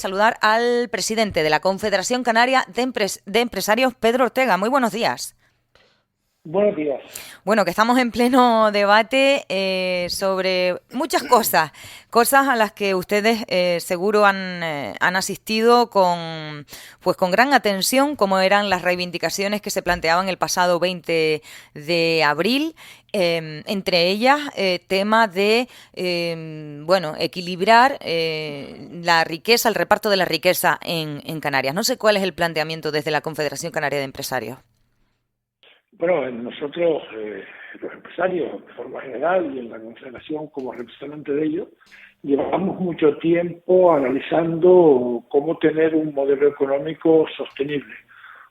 Saludar al presidente de la Confederación Canaria de Empresarios, Pedro Ortega. Muy buenos días. Buenos días. Bueno, que estamos en pleno debate sobre muchas cosas a las que ustedes seguro han asistido con gran atención, como eran las reivindicaciones que se planteaban el pasado 20 de abril. Entre ellas, tema de equilibrar la riqueza, el reparto de la riqueza en Canarias. No sé cuál es el planteamiento desde la Confederación Canaria de Empresarios. Bueno, nosotros, los empresarios de forma general y en la Confederación como representante de ellos, llevamos mucho tiempo analizando cómo tener un modelo económico sostenible.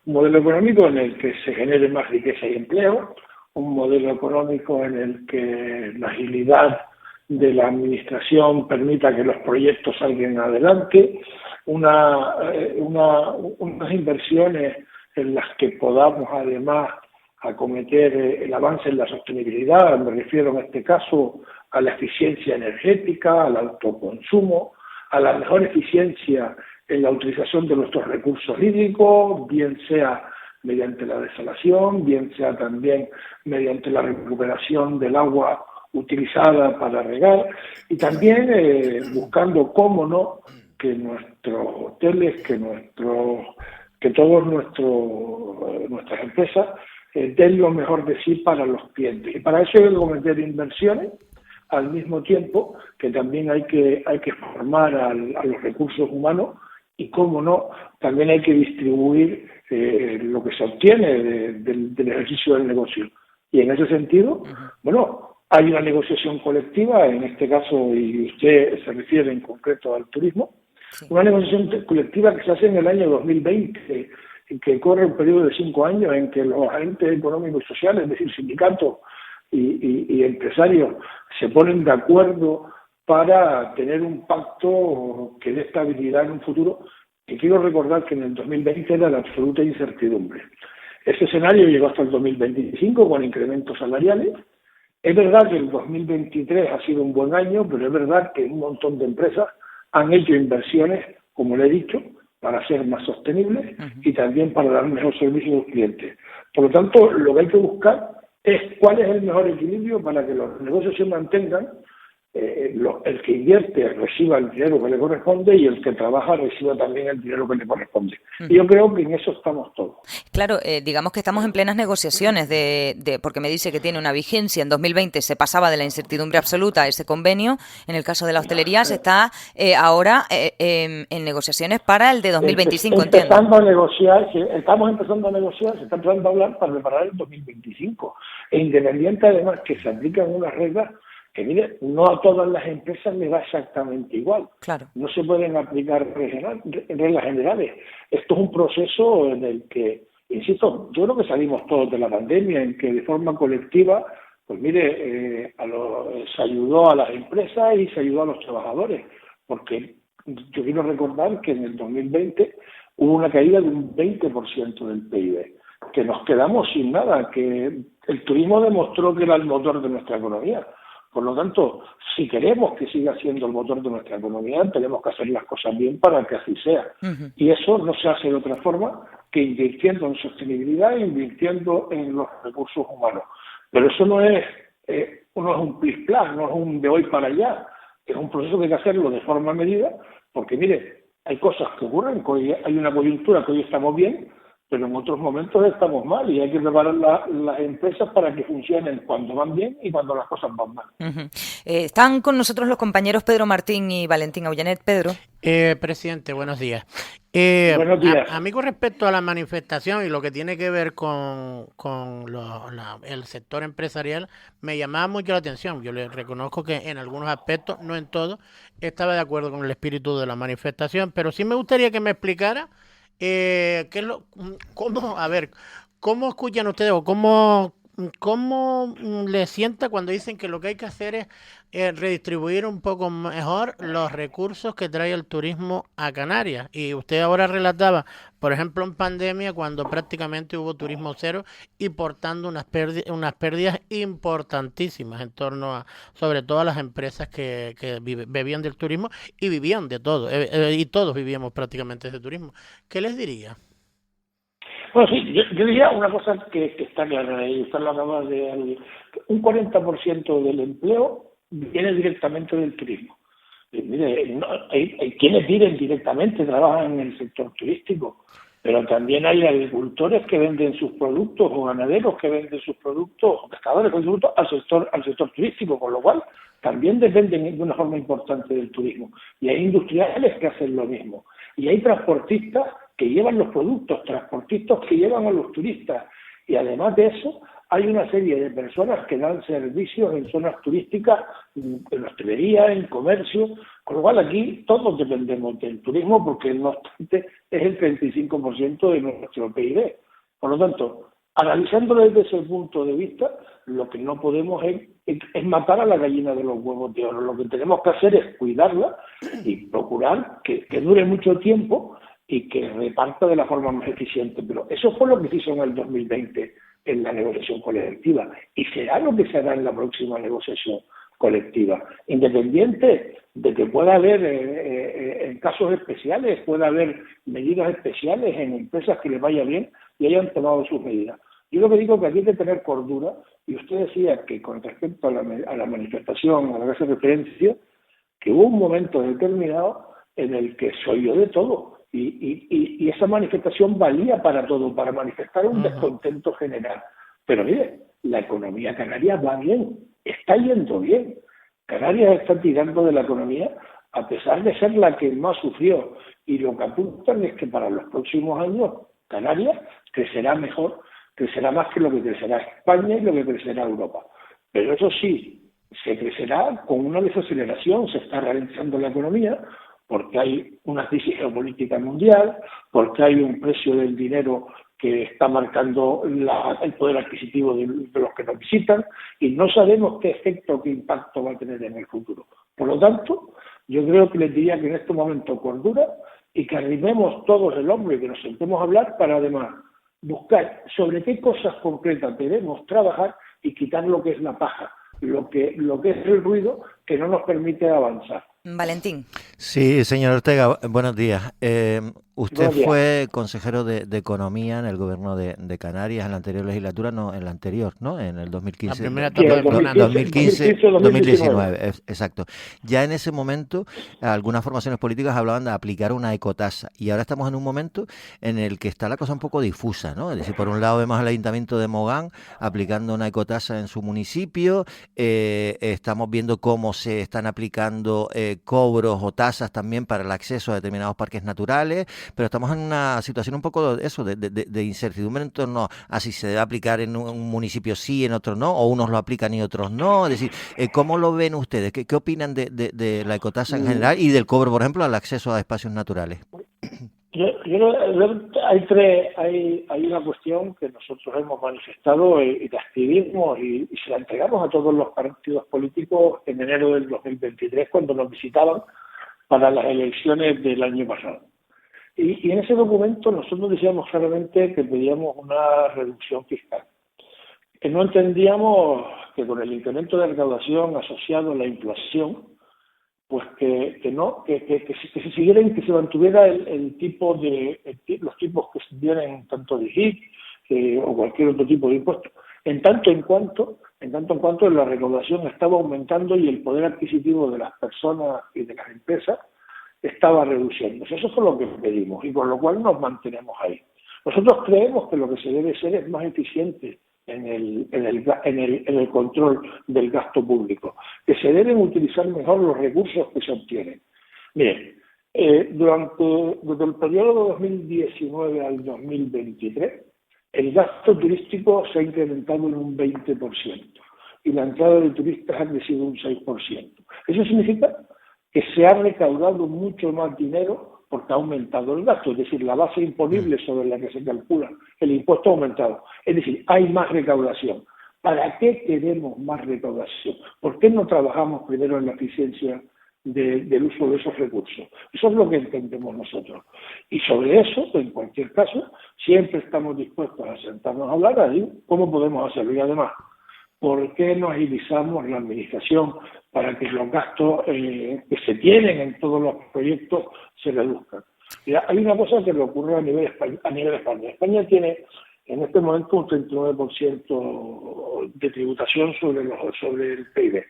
Un modelo económico en el que se genere más riqueza y empleo, un modelo económico en el que la agilidad de la administración permita que los proyectos salgan adelante, unas inversiones en las que podamos además acometer el avance en la sostenibilidad. Me refiero en este caso a la eficiencia energética, al autoconsumo, a la mejor eficiencia en la utilización de nuestros recursos hídricos, bien sea mediante la desalación, bien sea también mediante la recuperación del agua utilizada para regar, y también buscando, cómo no, que nuestros hoteles, que todos nuestras empresas den lo mejor de sí para los clientes. Y para eso hay que cometer inversiones, al mismo tiempo que también hay que formar a los recursos humanos y, cómo no, también hay que distribuir lo que se obtiene del ejercicio del negocio. Y en ese sentido, bueno, hay una negociación colectiva, en este caso, y usted se refiere en concreto al turismo, Sí. una negociación colectiva que se hace en el año 2020, que corre un periodo de 5 años en que los agentes económicos y sociales, es decir, sindicatos y empresarios, se ponen de acuerdo para tener un pacto que dé estabilidad en un futuro, que quiero recordar que en el 2020 era de absoluta incertidumbre. Ese escenario llegó hasta el 2025 con incrementos salariales. Es verdad que el 2023 ha sido un buen año, pero es verdad que un montón de empresas han hecho inversiones, como le he dicho, para ser más sostenibles y también para dar mejor servicio a los clientes. Por lo tanto, lo que hay que buscar es cuál es el mejor equilibrio para que los negocios se mantengan, el que invierte reciba el dinero que le corresponde y el que trabaja reciba también el dinero que le corresponde. Y yo creo que en eso estamos todos. Claro, digamos que estamos en plenas negociaciones porque me dice que tiene una vigencia. En 2020 se pasaba de la incertidumbre absoluta a ese convenio. En el caso de la hostelería se está ahora en negociaciones para el de 2025, entiendo. Empezando a negociar, estamos empezando a negociar, se está empezando a hablar para preparar el 2025. E independiente además que se aplican unas reglas que, mire, no a todas las empresas les va exactamente igual. Claro. No se pueden aplicar reglas generales. Esto es un proceso en el que, insisto, yo creo que salimos todos de la pandemia, en que de forma colectiva, pues mire, se ayudó a las empresas y se ayudó a los trabajadores, porque yo quiero recordar que en el 2020 hubo una caída de un 20% del PIB, que nos quedamos sin nada, que el turismo demostró que era el motor de nuestra economía. Por lo tanto, si queremos que siga siendo el motor de nuestra economía, tenemos que hacer las cosas bien para que así sea. Y eso no se hace de otra forma que invirtiendo en sostenibilidad e invirtiendo en los recursos humanos. Pero eso no es un plis-plas, no es un de hoy para allá. Es un proceso que hay que hacerlo de forma medida, porque mire, hay cosas que ocurren, que hoy hay una coyuntura que hoy estamos bien, pero en otros momentos estamos mal y hay que preparar las empresas para que funcionen cuando van bien y cuando las cosas van mal. Están con nosotros los compañeros Pedro Martín y Valentín Aullanet. Pedro. Presidente, buenos días. Buenos días. A mí, con respecto a la manifestación y lo que tiene que ver con el sector empresarial, me llamaba mucho la atención. Yo le reconozco que en algunos aspectos, no en todos, estaba de acuerdo con el espíritu de la manifestación, pero sí me gustaría que me explicara cómo escuchan ustedes o cómo ¿cómo le sienta cuando dicen que lo que hay que hacer es redistribuir un poco mejor los recursos que trae el turismo a Canarias? Y usted ahora relataba, por ejemplo, en pandemia, cuando prácticamente hubo turismo cero y portando unas pérdidas importantísimas en torno a, sobre todo a las empresas que bebían del turismo y vivían de todo, y todos vivíamos prácticamente de turismo. ¿Qué les diría? Bueno, sí, yo diría una cosa que está clara, y usted lo acaba de aludir. Un 40% del empleo viene directamente del turismo. Mire, hay quienes viven directamente, trabajan en el sector turístico, pero también hay agricultores que venden sus productos, o ganaderos que venden sus productos, o pescadores que venden sus productos al sector turístico, con lo cual también dependen de una forma importante del turismo. Y hay industriales que hacen lo mismo. Y hay transportistas que llevan los productos, transportistas que llevan a los turistas. Y además de eso, hay una serie de personas que dan servicios en zonas turísticas, en hostelería, en comercio, con lo cual aquí todos dependemos del turismo porque no obstante es el 35% de nuestro PIB. Por lo tanto, analizándolo desde ese punto de vista, lo que no podemos es matar a la gallina de los huevos de oro. Lo que tenemos que hacer es cuidarla y procurar que dure mucho tiempo y que reparta de la forma más eficiente. Pero eso fue lo que se hizo en el 2020 en la negociación colectiva y será lo que se hará en la próxima negociación colectiva, independiente de que pueda haber en casos especiales, pueda haber medidas especiales en empresas que les vaya bien y hayan tomado sus medidas. Yo lo que digo es que aquí hay que tener cordura, y usted decía que con respecto a la manifestación a la que hace referencia, que hubo un momento determinado en el que se oyó de todo. Y esa manifestación valía para todo, para manifestar un descontento general. Pero mire, la economía canaria va bien, está yendo bien. Canarias está tirando de la economía a pesar de ser la que más sufrió. Y lo que apuntan es que para los próximos años Canarias crecerá mejor, crecerá más que lo que crecerá España y lo que crecerá Europa. Pero eso sí, se crecerá con una desaceleración, se está ralentizando la economía, porque hay una crisis geopolítica mundial, porque hay un precio del dinero que está marcando el poder adquisitivo de los que nos visitan, y no sabemos qué efecto, qué impacto va a tener en el futuro. Por lo tanto, yo creo que les diría que en este momento cordura y que arrimemos todos el hombro y que nos sentemos a hablar para además buscar sobre qué cosas concretas debemos trabajar y quitar lo que es la paja, lo que es el ruido que no nos permite avanzar. Valentín. Sí, señor Ortega, buenos días. Usted Buenos días. fue consejero de Economía en el gobierno de Canarias en la anterior legislatura, no, en la anterior, ¿no? En el 2015. La primera etapa de Bonanza. 2019, exacto. Ya en ese momento, algunas formaciones políticas hablaban de aplicar una ecotasa, y ahora estamos en un momento en el que está la cosa un poco difusa, ¿no? Es decir, por un lado vemos al Ayuntamiento de Mogán aplicando una ecotasa en su municipio, estamos viendo cómo se están aplicando cobros o tasas también para el acceso a determinados parques naturales, pero estamos en una situación un poco de incertidumbre en torno a si se debe aplicar en un municipio sí, en otro no, o unos lo aplican y otros no. Es decir, ¿cómo lo ven ustedes? ¿Qué opinan de la ecotasa en general y del cobro, por ejemplo, al acceso a espacios naturales? Hay una cuestión que nosotros hemos manifestado y de activismo y se la entregamos a todos los partidos políticos en enero del 2023 cuando nos visitaban para las elecciones del año pasado. Y en ese documento nosotros decíamos claramente que pedíamos una reducción fiscal. Que no entendíamos que con el incremento de recaudación asociado a la inflación, pues que se siguiera y que se mantuviera los tipos que se tienen tanto de IIC o cualquier otro tipo de impuesto, en tanto en cuanto la recaudación estaba aumentando y el poder adquisitivo de las personas y de las empresas estaba reduciéndose. Eso fue lo que pedimos y por lo cual nos mantenemos ahí. Nosotros creemos que lo que se debe ser es más eficiente en el control del gasto público, que se deben utilizar mejor los recursos que se obtienen. Miren, desde el periodo de 2019 al 2023, el gasto turístico se ha incrementado en un 20% y la entrada de turistas ha crecido un 6%. Eso significa que se ha recaudado mucho más dinero porque ha aumentado el gasto, es decir, la base imponible sobre la que se calcula el impuesto ha aumentado. Es decir, hay más recaudación. ¿Para qué queremos más recaudación? ¿Por qué no trabajamos primero en la eficiencia del uso de esos recursos? Eso es lo que entendemos nosotros. Y sobre eso, en cualquier caso, siempre estamos dispuestos a sentarnos a hablar ahí cómo podemos hacerlo. Y además, ¿por qué no agilizamos la administración para que los gastos que se tienen en todos los proyectos se reduzcan? Mira, hay una cosa que le ocurre a nivel España. España tiene en este momento un 39% de tributación sobre el PIB.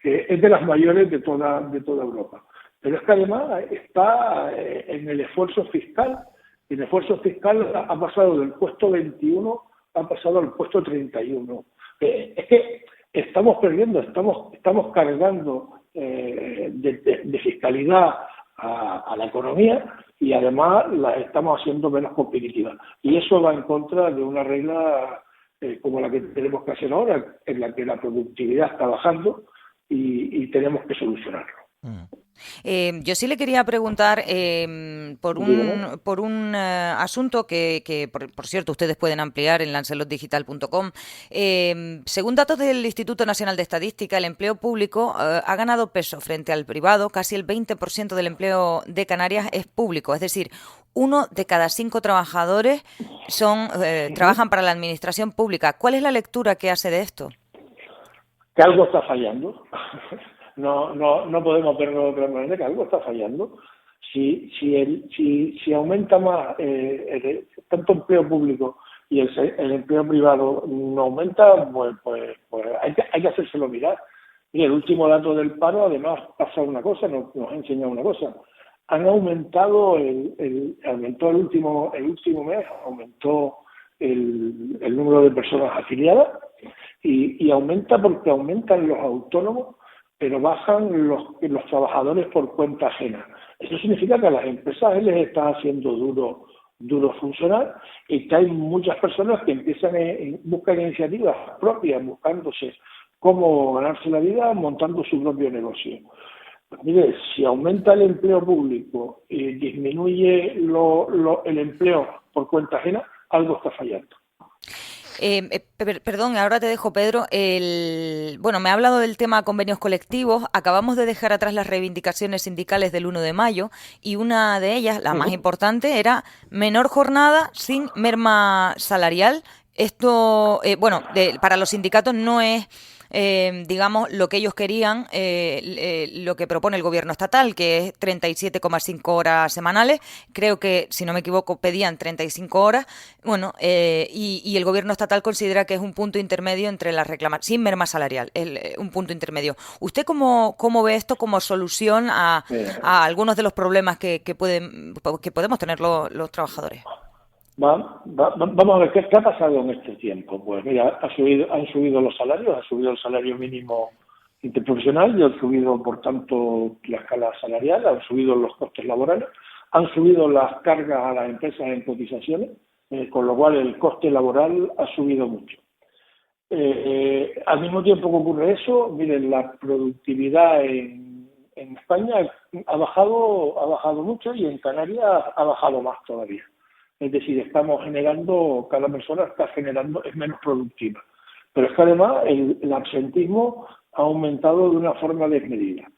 Es de las mayores de toda Europa. Pero es que además está en el esfuerzo fiscal. Y el esfuerzo fiscal ha pasado del puesto 21, ha pasado al puesto 31. Es que estamos perdiendo, estamos cargando de fiscalidad a la economía y además la estamos haciendo menos competitiva. Y eso va en contra de una regla como la que tenemos que hacer ahora, en la que la productividad está bajando y tenemos que solucionarlo. Yo sí le quería preguntar por un asunto que por cierto, ustedes pueden ampliar en lancelotdigital.com. Según datos del Instituto Nacional de Estadística, el empleo público ha ganado peso frente al privado. Casi el 20% del empleo de Canarias es público, es decir, 1 de cada 5 trabajadores trabajan para la administración pública. ¿Cuál es la lectura que hace de esto? Que algo está fallando. No podemos verlo de otra manera, que algo está fallando. Si aumenta más tanto empleo público y el empleo privado no aumenta, pues hay que hacérselo mirar. Mira, el último dato del paro, además, pasa una cosa, nos ha enseñado una cosa. Han aumentado aumentó el último mes, aumentó el número de personas afiliadas y aumenta porque aumentan los autónomos, pero bajan los trabajadores por cuenta ajena. Eso significa que a las empresas les está haciendo duro funcionar y que hay muchas personas que buscan iniciativas propias, buscándose cómo ganarse la vida, montando su propio negocio. Pues mire, si aumenta el empleo público y disminuye el empleo por cuenta ajena, algo está fallando. Perdón, ahora te dejo, Pedro. Bueno, me ha hablado del tema convenios colectivos. Acabamos de dejar atrás las reivindicaciones sindicales del 1 de mayo y una de ellas, la más importante, era menor jornada sin merma salarial. Esto, para los sindicatos no es digamos, lo que ellos querían, lo que propone el gobierno estatal, que es 37,5 horas semanales. Creo que, si no me equivoco, pedían 35 horas. Bueno, y el gobierno estatal considera que es un punto intermedio entre las reclamaciones, sin merma salarial, un punto intermedio. ¿Usted cómo ve esto como solución a algunos de los problemas que podemos tener los trabajadores? Vamos a ver qué ha pasado en este tiempo. Pues mira, han subido los salarios, ha subido el salario mínimo interprofesional y han subido, por tanto, la escala salarial, han subido los costes laborales, han subido las cargas a las empresas en cotizaciones, con lo cual el coste laboral ha subido mucho. Al mismo tiempo que ocurre eso, miren, la productividad en España ha bajado mucho y en Canarias ha bajado más todavía. Es decir, cada persona está generando, es menos productiva. Pero es que además el absentismo ha aumentado de una forma desmedida.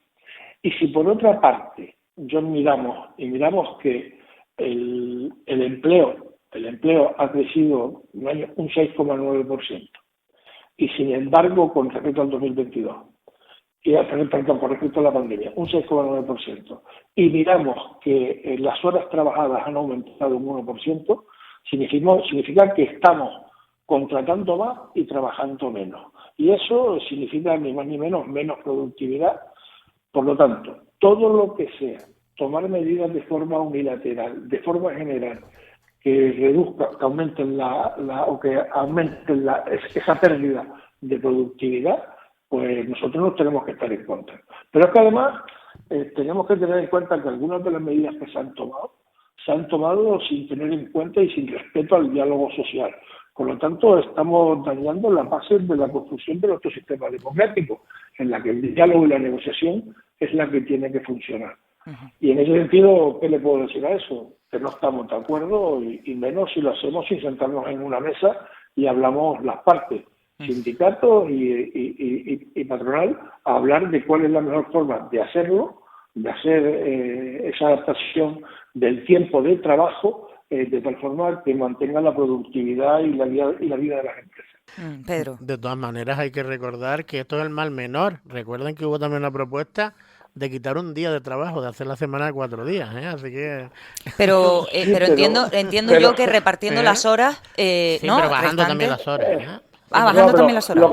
Y si por otra parte miramos que el empleo ha crecido un 6,9%, y sin embargo, con respecto al 2022, con respecto a la pandemia, un 6,9%, y miramos que las horas trabajadas han aumentado un 1%, significa que estamos contratando más y trabajando menos. Y eso significa ni más ni menos productividad. Por lo tanto, todo lo que sea tomar medidas de forma unilateral, de forma general, que reduzca, que aumenten esa pérdida de productividad, pues nosotros no tenemos que estar en contra. Pero es que además tenemos que tener en cuenta que algunas de las medidas que se han tomado sin tener en cuenta y sin respeto al diálogo social. Por lo tanto, estamos dañando las bases de la construcción de nuestro sistema democrático, en la que el diálogo y la negociación es la que tiene que funcionar. Y en ese sentido, ¿qué le puedo decir a eso? Que no estamos de acuerdo y menos si lo hacemos sin sentarnos en una mesa y hablamos las partes. sindicatos y patronal, a hablar de cuál es la mejor forma de hacerlo, de hacer esa adaptación del tiempo de trabajo, de tal forma que mantenga la productividad y la vida de las empresas. Pedro. De todas maneras, hay que recordar que esto es el mal menor. Recuerden que hubo también una propuesta de quitar un día de trabajo, de hacer la semana de 4 días, Así que... Pero entiendo yo que repartiendo las horas, sí, ¿no? pero bajando restantes. también las horas, Bajando también las horas. Lo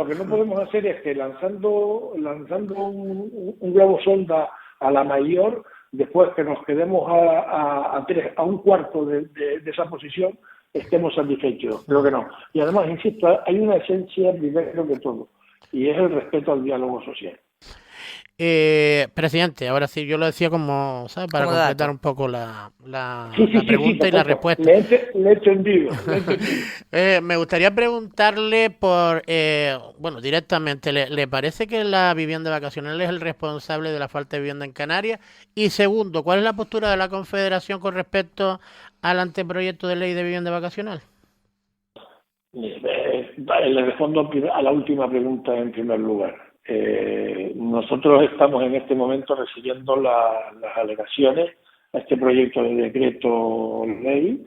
que no podemos hacer es que lanzando un globo sonda a la mayor, después que nos quedemos a un cuarto de esa posición, estemos satisfechos. Creo que no. Y además, insisto, hay una esencia primero que todo, y es el respeto al diálogo social. Presidente, ahora sí, yo lo decía como, ¿sabes? Para como completar dato. un poco la Sí, pregunta y la respuesta. Le he entendido. Me gustaría preguntarle bueno, directamente, ¿le parece que la vivienda vacacional es el responsable de la falta de vivienda en Canarias? Y segundo, ¿cuál es la postura de la Confederación con respecto al anteproyecto de ley de vivienda vacacional? Le respondo a la última pregunta en primer lugar. Nosotros estamos en este momento recibiendo las alegaciones a este proyecto de decreto ley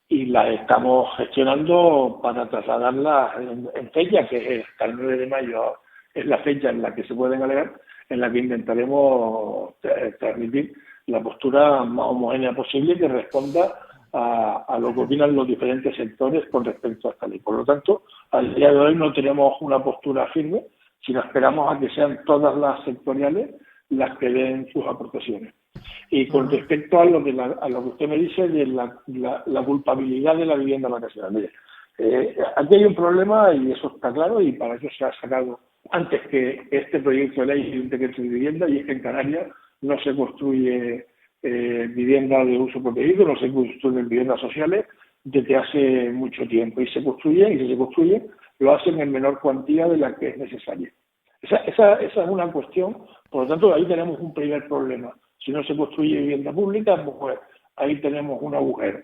y las estamos gestionando para trasladarlas en fecha, que es hasta el 9 de mayo es la fecha en la que se pueden alegar, en la que intentaremos transmitir la postura más homogénea posible que responda a lo que opinan los diferentes sectores con respecto a esta ley. Por lo tanto, al día de hoy no tenemos una postura firme, sino esperamos a que sean todas las sectoriales las que den sus aportaciones. Y con respecto a lo que usted me dice de la culpabilidad de la vivienda vacacional, mire, aquí hay un problema y eso está claro, y para eso se ha sacado antes que este proyecto de ley y un decreto de vivienda, y es que en Canarias no se construye vivienda de uso protegido, no se construyen viviendas sociales desde hace mucho tiempo, y se construyen, y si se construyen, lo hacen en menor cuantía de la que es necesaria. Esa es una cuestión, por lo tanto ahí tenemos un primer problema. Si no se construye vivienda pública, pues ahí tenemos un agujero.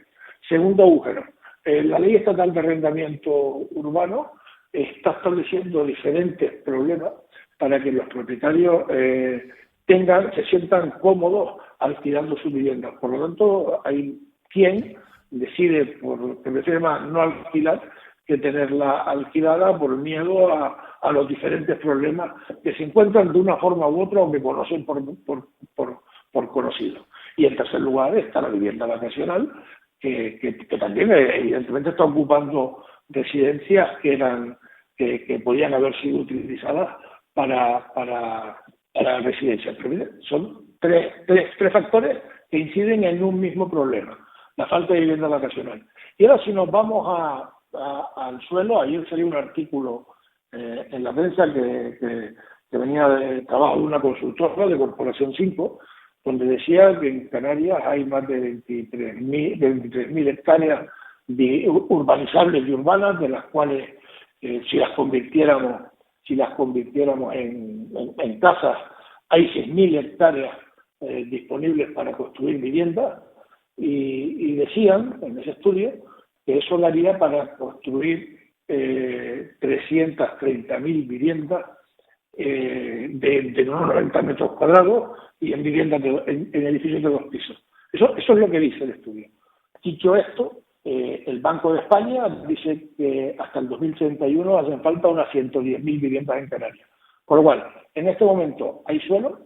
Segundo agujero, la Ley Estatal de Arrendamiento Urbano está estableciendo diferentes problemas para que los propietarios se sientan cómodos alquilando sus viviendas. Por lo tanto, hay quien decide, que prefiere más no alquilar que tenerla alquilada por miedo a los diferentes problemas que se encuentran de una forma u otra o que conocen por conocido. Y en tercer lugar está la vivienda vacacional, que también evidentemente está ocupando residencias que podían haber sido utilizadas para residencias. Pero mire, son tres factores que inciden en un mismo problema, la falta de vivienda vacacional. Y ahora si nos vamos al suelo, ayer salió un artículo en la prensa que venía de trabajo de una consultora de Corporación 5, donde decía que en Canarias hay más de 23.000 hectáreas urbanizables y urbanas, de las cuales si las convirtiéramos en casas, hay 6.000 hectáreas disponibles para construir viviendas, y decían en ese estudio que eso daría para construir 330.000 viviendas de unos 90 metros cuadrados y en viviendas en edificios de 2 pisos. Eso es lo que dice el estudio. Dicho esto, el Banco de España dice que hasta el 2031 hacen falta unas 110.000 viviendas en Canarias. Por lo cual, en este momento hay suelo,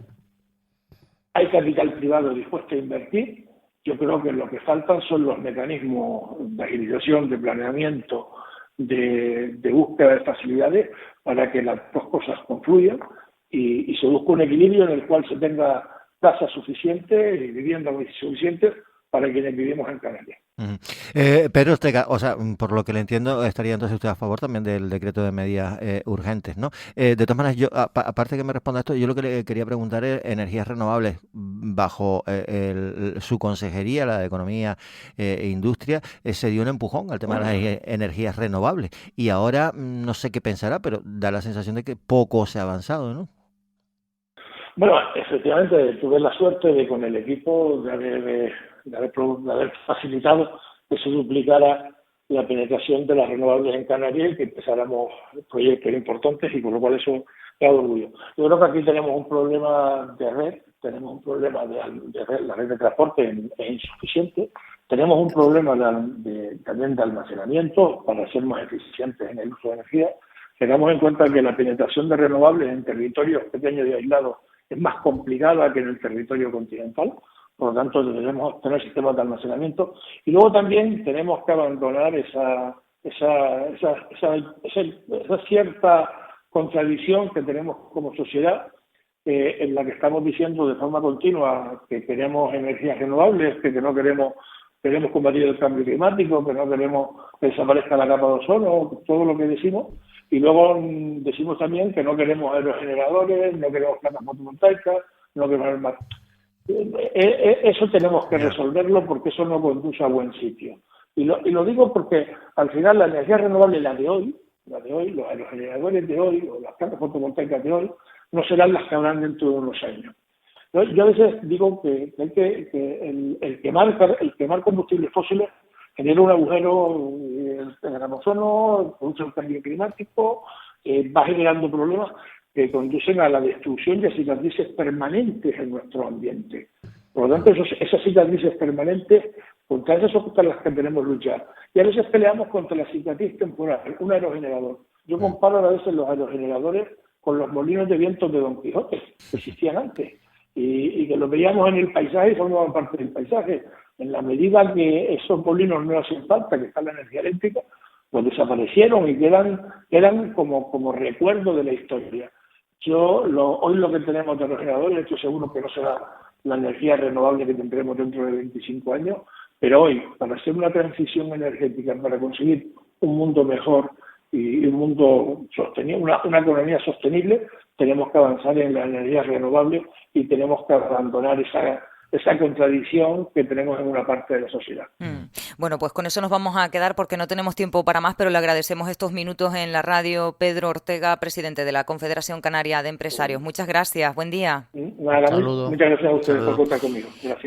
hay capital privado dispuesto a invertir. Yo creo que lo que faltan son los mecanismos de agilización, de planeamiento, de búsqueda de facilidades para que las dos cosas confluyan y se busque un equilibrio en el cual se tenga casas suficientes y viviendas suficientes para quienes vivimos en Canarias. Pedro Ortega, o sea, por lo que le entiendo, estaría entonces usted a favor también del decreto de medidas urgentes, ¿no? De todas maneras, yo, aparte que me responda esto, yo lo que le quería preguntar es energías renovables bajo su consejería, la de Economía e Industria, se dio un empujón al tema de las energías renovables y ahora no sé qué pensará, pero da la sensación de que poco se ha avanzado, ¿no? Bueno, efectivamente, tuve la suerte de con el equipo de haber facilitado que se duplicara la penetración de las renovables en Canarias y que empezáramos proyectos importantes, y con lo cual eso da orgullo. Yo creo que aquí tenemos un problema de red, tenemos un problema de red, la red de transporte es insuficiente, tenemos un problema también de almacenamiento para ser más eficientes en el uso de energía. Tengamos en cuenta que la penetración de renovables en territorios pequeños y aislados es más complicada que en el territorio continental, por lo tanto debemos tener sistemas de almacenamiento, y luego también tenemos que abandonar esa cierta contradicción que tenemos como sociedad, en la que estamos diciendo de forma continua que queremos energías renovables, que no queremos combatir el cambio climático, que no queremos que desaparezca la capa de ozono, todo lo que decimos, y luego decimos también que no queremos aerogeneradores, no queremos placas fotovoltaicas, no queremos más. Eso tenemos que resolverlo, porque eso no conduce a buen sitio. Y lo digo porque al final la energía renovable, la de hoy, los aerogeneradores de hoy o las placas fotovoltaicas de hoy, no serán las que habrán dentro de unos años. Yo a veces digo que el quemar combustibles fósiles genera un agujero en el ozono, produce un cambio climático, va generando problemas que conducen a la destrucción de cicatrices permanentes en nuestro ambiente. Por lo tanto, esas cicatrices permanentes, contra esas son contra las que tenemos que luchar. Y a veces peleamos contra la cicatriz temporal, un aerogenerador. Yo comparo a veces los aerogeneradores con los molinos de vientos de Don Quijote, que existían antes, y que los veíamos en el paisaje y formaban parte del paisaje. En la medida que esos molinos no hacen falta, que está la energía eléctrica, pues desaparecieron y quedan como recuerdo de la historia. Hoy lo que tenemos de aerogeneradores, estoy seguro que no será la energía renovable que tendremos dentro de 25 años, pero hoy, para hacer una transición energética, para conseguir un mundo mejor y un mundo sostenible, una economía sostenible, tenemos que avanzar en la energía renovable y tenemos que abandonar esa contradicción que tenemos en una parte de la sociedad. Bueno, pues con eso nos vamos a quedar porque no tenemos tiempo para más, pero le agradecemos estos minutos en la radio. Pedro Ortega, presidente de la Confederación Canaria de Empresarios. Muchas gracias, buen día. Muchas gracias a ustedes por contar conmigo. Gracias.